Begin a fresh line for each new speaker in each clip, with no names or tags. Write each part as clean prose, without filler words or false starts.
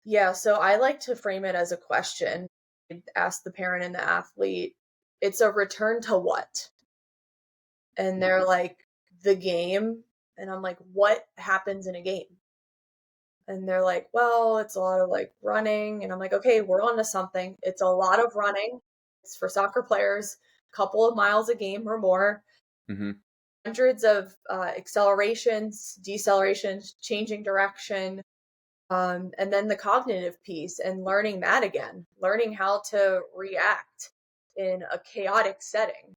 Yeah, so I like to frame it as a question. Ask the parent and the athlete, it's a return to what? And they're like, the game. And I'm like, what happens in a game? And they're like, well, it's a lot of like running. And I'm like, okay, we're on to something. It's a lot of running. It's for soccer players, a couple of miles a game or more,
Hmm.
hundreds of accelerations, decelerations, changing direction, and then the cognitive piece and learning that again, learning how to react in a chaotic setting.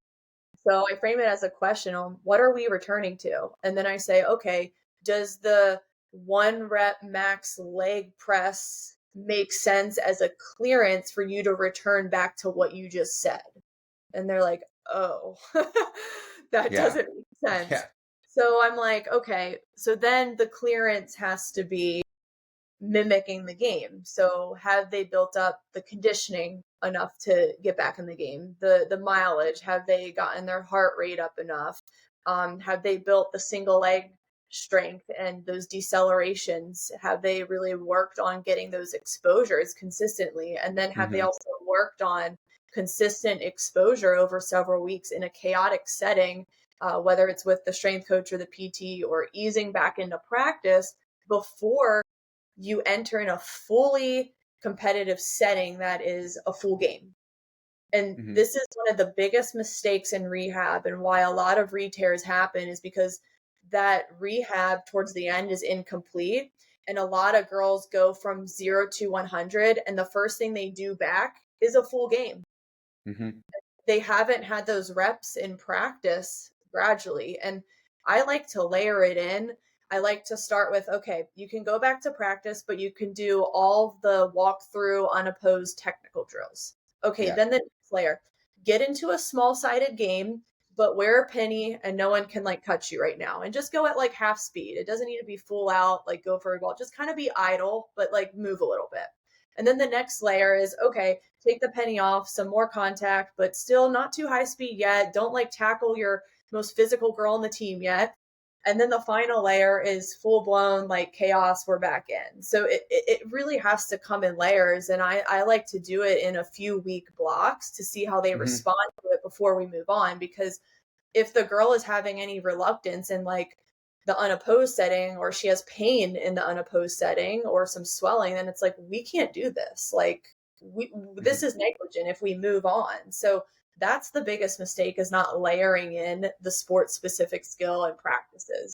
So I frame it as a question on what are we returning to? And then I say, okay, does the 1 rep max leg press make sense as a clearance for you to return back to what you just said? And they're like, oh, that
Yeah.
doesn't make sense.
Yeah.
So I'm like, okay, so then the clearance has to be mimicking the game. So have they built up the conditioning enough to get back in the game? The mileage, have they gotten their heart rate up enough? Have they built the single leg strength and those decelerations? Have they really worked on getting those exposures consistently? And then have they
Hmm.
also worked on consistent exposure over several weeks in a chaotic setting, whether it's with the strength coach or the PT, or easing back into practice before you enter in a fully competitive setting that is a full game. And
Hmm.
this is one of the biggest mistakes in rehab, and why a lot of re-tears happen is because that rehab towards the end is incomplete. And a lot of girls go from 0 to 100, and the first thing they do back is a full game.
Hmm.
They haven't had those reps in practice gradually. And I like to layer it in. I like to start with, okay, you can go back to practice, but you can do all the walkthrough unopposed technical drills. Okay,
Yeah.
then the next layer, get into a small sided game, but wear a penny and no one can like touch you right now. And just go at like half speed. It doesn't need to be full out, like go for a ball. Just kind of be idle, but like move a little bit. And then the next layer is, okay, take the penny off, some more contact, but still not too high speed yet. Don't like tackle your most physical girl on the team yet. And then the final layer is full blown like chaos. We're back in. So it really has to come in layers. And I like to do it in a few week blocks to see how they
Hmm.
respond to it before we move on. Because if the girl is having any reluctance in like the unopposed setting, or she has pain in the unopposed setting or some swelling, then it's like, we can't do this. Like this
Hmm.
is negligent if we move on. So that's the biggest mistake, is not layering in the sport specific skill and practices.